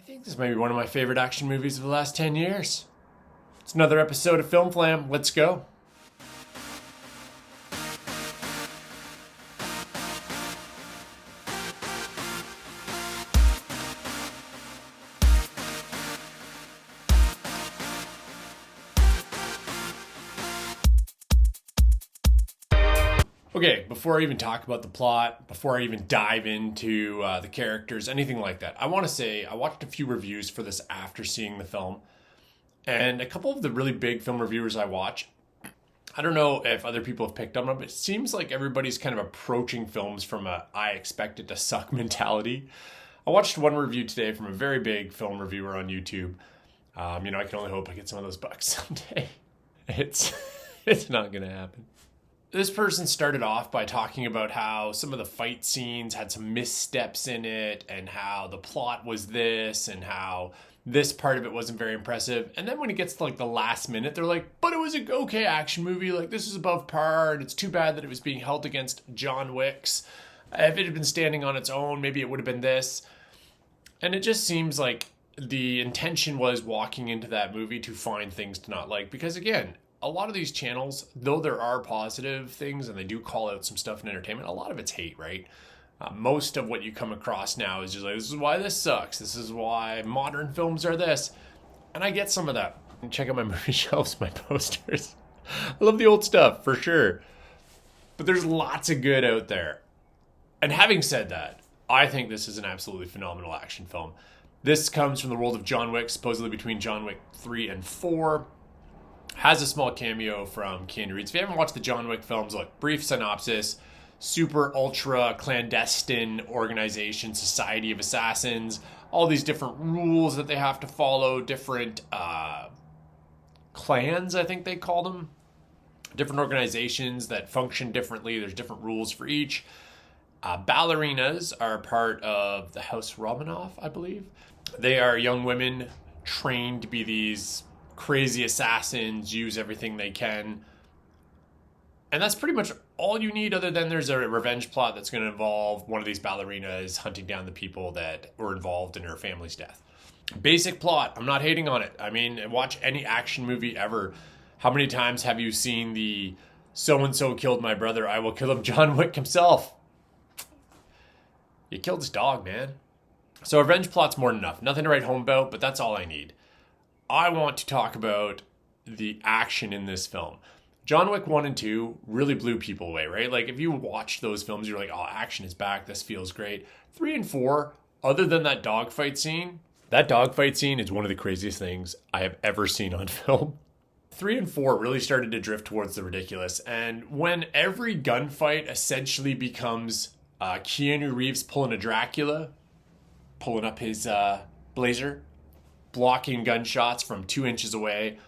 think this may be one of my favorite action movies of the last 10 years. It's another episode of Film Flam. Let's go. Okay, before I even talk about the plot, before I even dive into the characters, anything like that, I want to say I watched a few reviews for this after seeing the film. And a couple of the really big film reviewers I watch, I don't know if other people have picked up on it, but it seems like everybody's kind of approaching films from a I expect it to suck mentality. I watched one review today from a very big film reviewer on YouTube. I can only hope I get some of those bucks someday. It's not going to happen. This person started off by talking about how some of the fight scenes had some missteps in it and how the plot was this and how this part of it wasn't very impressive. And then when it gets to like the last minute, they're like, but it was a okay action movie. Like, this is above par, and it's too bad that it was being held against John Wick's. If it had been standing on its own, maybe it would have been this. And it just seems like the intention was walking into that movie to find things to not like. Because again, a lot of these channels, though there are positive things and they do call out some stuff in entertainment, a lot of it's hate, right? Most of what you come across now is just like, this is why this sucks. This is why modern films are this. And I get some of that. Check out my movie shelves, my posters. I love the old stuff, for sure. But there's lots of good out there. And having said that, I think this is an absolutely phenomenal action film. This comes from the world of John Wick, supposedly between John Wick 3 and 4. Has a small cameo from Keanu Reeves. If you haven't watched the John Wick films, look, brief synopsis. Super ultra clandestine organization, society of assassins, all these different rules that they have to follow, different clans, I think they call them. Different organizations that function differently. There's different rules for each. Ballerinas are part of the House Romanov, I believe. They are young women trained to be these crazy assassins, use everything they can. And that's pretty much all you need, other than there's a revenge plot that's going to involve one of these ballerinas hunting down the people that were involved in her family's death. Basic plot. I'm not hating on it. I mean, watch any action movie ever. How many times have you seen the so-and-so killed my brother, I will kill him, John Wick himself? You killed his dog, man. So revenge plot's more than enough. Nothing to write home about, but that's all I need. I want to talk about the action in this film. John Wick 1 and 2 really blew people away, right? Like, if you watch those films, you're like, oh, action is back. This feels great. 3 and 4, other than that dogfight scene is one of the craziest things I have ever seen on film. 3 and 4 really started to drift towards the ridiculous. And when every gunfight essentially becomes Keanu Reeves pulling a Dracula, pulling up his blazer, blocking gunshots from 2 inches away.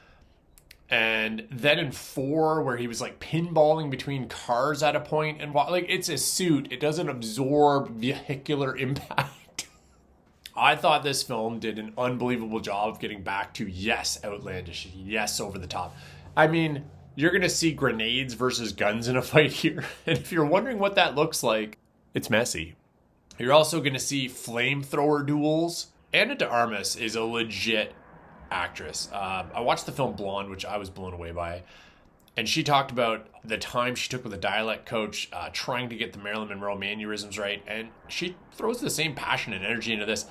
And then in 4, where he was like pinballing between cars at a point, and like, it's a suit. It doesn't absorb vehicular impact. I thought this film did an unbelievable job of getting back to, yes, outlandish, yes, over the top. I mean, you're going to see grenades versus guns in a fight here. And if you're wondering what that looks like, it's messy. You're also going to see flamethrower duels. Anna de Armas is a legit actress. I watched the film Blonde, which I was blown away by. And she talked about the time she took with a dialect coach, trying to get the Marilyn Monroe mannerisms right. And she throws the same passion and energy into this.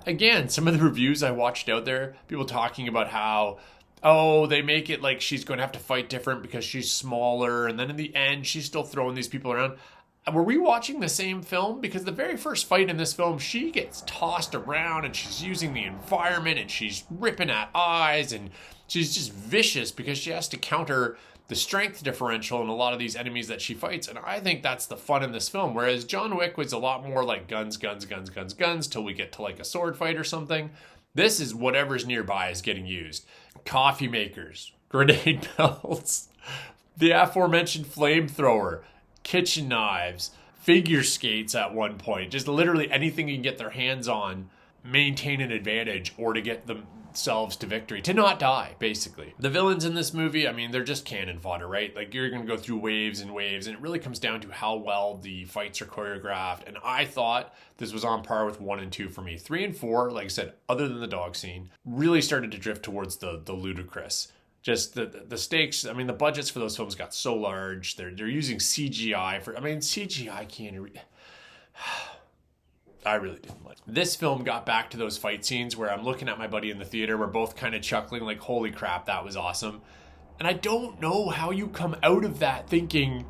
Again, some of the reviews I watched out there, people talking about how, oh, they make it like she's going to have to fight different because she's smaller. And then in the end, she's still throwing these people around. Were we watching the same film? Because the very first fight in this film, she gets tossed around and she's using the environment and she's ripping at eyes and she's just vicious because she has to counter the strength differential in a lot of these enemies that she fights. And I think that's the fun in this film. Whereas John Wick was a lot more like guns, till we get to like a sword fight or something. This is whatever's nearby is getting used. Coffee makers, grenade belts, the aforementioned flamethrower, kitchen knives, figure skates at one point, just literally anything you can get their hands on. maintain an advantage or to get themselves to victory, to not die, basically. The villains in this movie, I mean, they're just cannon fodder, right? Like, you're going to go through waves and waves, and it really comes down to how well the fights are choreographed. And I thought this was on par with 1 and 2 for me. 3 and 4, like I said, other than the dog scene, really started to drift towards the ludicrous. Just the stakes, I mean, the budgets for those films got so large. They're using CGI for, I mean, CGI can't... I really didn't like it. This film got back to those fight scenes where I'm looking at my buddy in the theater. We're both kind of chuckling like, holy crap, that was awesome. And I don't know how you come out of that thinking,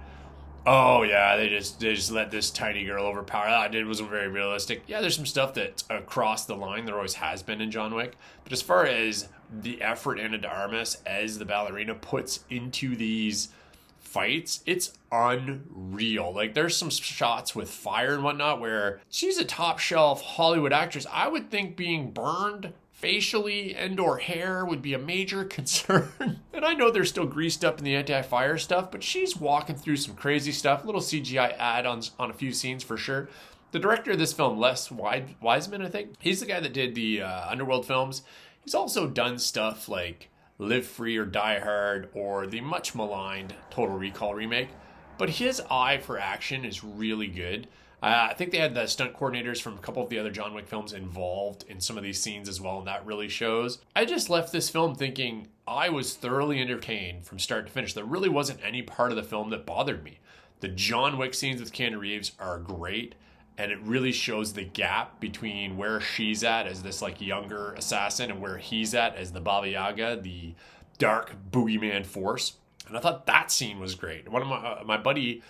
oh yeah, they just let this tiny girl overpower. That it wasn't very realistic. Yeah, there's some stuff that's across the line. There always has been in John Wick. But as far as the effort Ana de Armas as the ballerina puts into these fights, it's unreal. Like, there's some shots with fire and whatnot where she's a top shelf Hollywood actress. I would think being burned facially and or hair would be a major concern. And I know they're still greased up in the anti-fire stuff, but she's walking through some crazy stuff. Little CGI add-ons on a few scenes for sure. The director of this film, Les Wiseman, I think, he's the guy that did the Underworld films. He's also done stuff like Live Free or Die Hard, or the much maligned Total Recall remake. But his eye for action is really good. I think they had the stunt coordinators from a couple of the other John Wick films involved in some of these scenes as well, and that really shows. I just left this film thinking I was thoroughly entertained from start to finish. There really wasn't any part of the film that bothered me. The John Wick scenes with Keanu Reeves are great, and it really shows the gap between where she's at as this like younger assassin and where he's at as the Baba Yaga, the dark boogeyman force. And I thought that scene was great. One of my buddy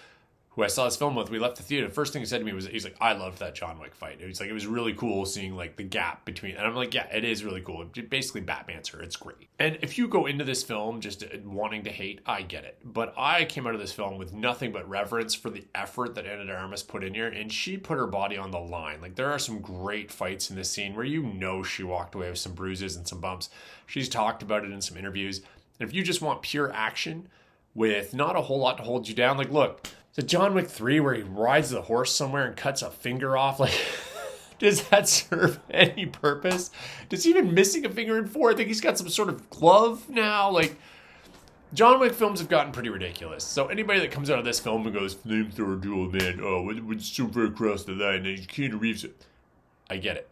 who I saw this film with, we left the theater. The first thing he said to me was, he's like, I loved that John Wick fight. He's like, it was really cool seeing like the gap between, and I'm like, yeah, it is really cool. Basically Batman's her. It's great. And if you go into this film just wanting to hate, I get it. But I came out of this film with nothing but reverence for the effort that Ana de Armas put in here, and she put her body on the line. Like, there are some great fights in this scene where you know she walked away with some bruises and some bumps. She's talked about it in some interviews. And if you just want pure action with not a whole lot to hold you down, like, look, the John Wick 3 where he rides the horse somewhere and cuts a finger off, like, does that serve any purpose? Does he even missing a finger in 4? I think he's got some sort of glove now. Like, John Wick films have gotten pretty ridiculous. So anybody that comes out of this film and goes, flamethrower duel, man, oh, it's so very across the line, and Keanu Reeves, I get it.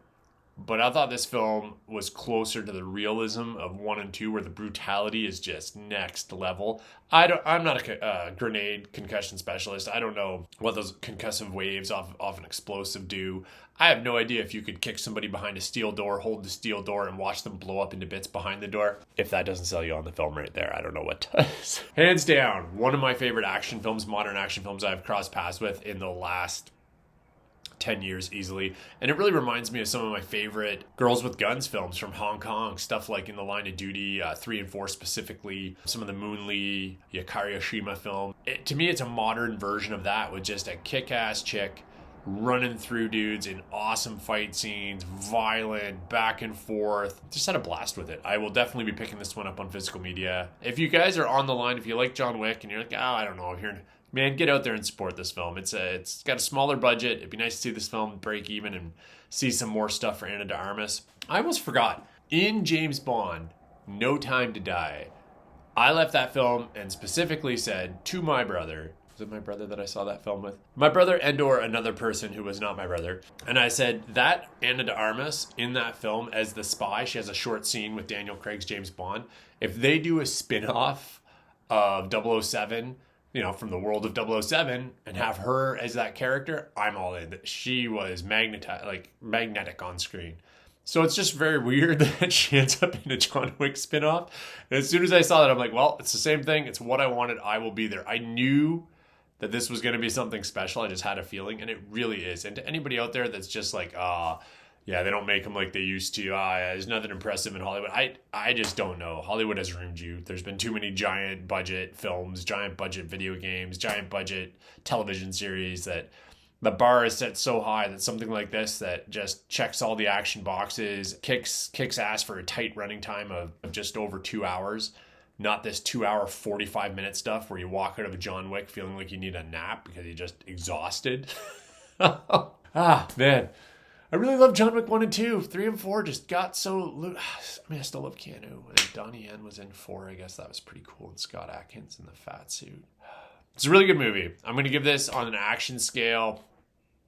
But I thought this film was closer to the realism of 1 and 2, where the brutality is just next level. I'm not a grenade concussion specialist. I don't know what those concussive waves off an explosive do. I have no idea if you could kick somebody behind a steel door, hold the steel door, and watch them blow up into bits behind the door. If that doesn't sell you on the film right there, I don't know what does. Hands down, one of my favorite action films, modern action films I've crossed paths with in the last 10 years easily. And it really reminds me of some of my favorite Girls with Guns films from Hong Kong, stuff like In the Line of Duty, 3 and 4 specifically, some of the Moon Lee, Yukari Oshima film. To me, it's a modern version of that with just a kick-ass chick running through dudes in awesome fight scenes, violent, back and forth. Just had a blast with it. I will definitely be picking this one up on physical media. If you guys are on the line, if you like John Wick and you're like, oh, I don't know, if you're... Man, get out there and support this film. It's got a smaller budget. It'd be nice to see this film break even and see some more stuff for Ana de Armas. I almost forgot. In James Bond, No Time to Die, I left that film and specifically said to my brother, was it my brother that I saw that film with? My brother and or another person who was not my brother. And I said that Ana de Armas in that film as the spy, she has a short scene with Daniel Craig's James Bond. If they do a spin-off of 007, you know, from the world of 007 and have her as that character, I'm all in. She was magnetic on screen. So it's just very weird that she ends up in a John Wick spinoff. And as soon as I saw that, I'm like, well, it's the same thing. It's what I wanted. I will be there. I knew that this was going to be something special. I just had a feeling, and it really is. And to anybody out there that's just like, yeah, they don't make them like they used to. There's nothing impressive in Hollywood. I just don't know. Hollywood has ruined you. There's been too many giant budget films, giant budget video games, giant budget television series that the bar is set so high that something like this that just checks all the action boxes, kicks ass for a tight running time of just over 2 hours. Not this 2 hour, 45-minute stuff where you walk out of a John Wick feeling like you need a nap because you're just exhausted. Man. I really love John Wick 1 and 2. 3 and 4 just got so... I mean, I still love Keanu. And Donnie Yen was in 4. I guess that was pretty cool. And Scott Adkins in the fat suit. It's a really good movie. I'm going to give this on an action scale.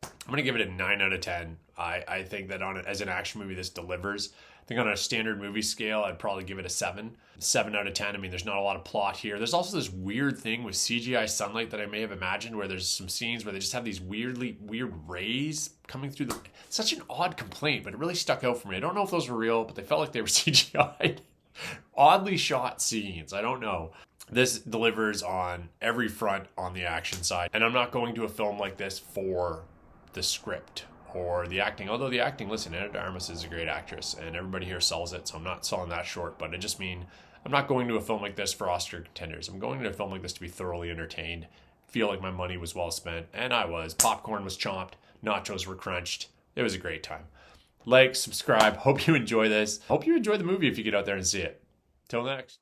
I'm going to give it a 9 out of 10. I think that as an action movie, this delivers. I think on a standard movie scale, I'd probably give it a 7. 7 out of 10. I mean, there's not a lot of plot here. There's also this weird thing with CGI sunlight that I may have imagined where there's some scenes where they just have these weird rays coming through the... It's such an odd complaint, but it really stuck out for me. I don't know if those were real, but they felt like they were CGI. Oddly shot scenes. I don't know. This delivers on every front on the action side. And I'm not going to a film like this for the script or the acting. Although the acting, listen, Anna de Armas is a great actress and everybody here sells it, so I'm not selling that short. But I just mean I'm not going to a film like this for Oscar contenders. I'm going to a film like this to be thoroughly entertained, feel like my money was well spent, and I was. Popcorn was chomped, nachos were crunched. It was a great time. Like, subscribe. Hope you enjoy this. Hope you enjoy the movie if you get out there and see it. Till next.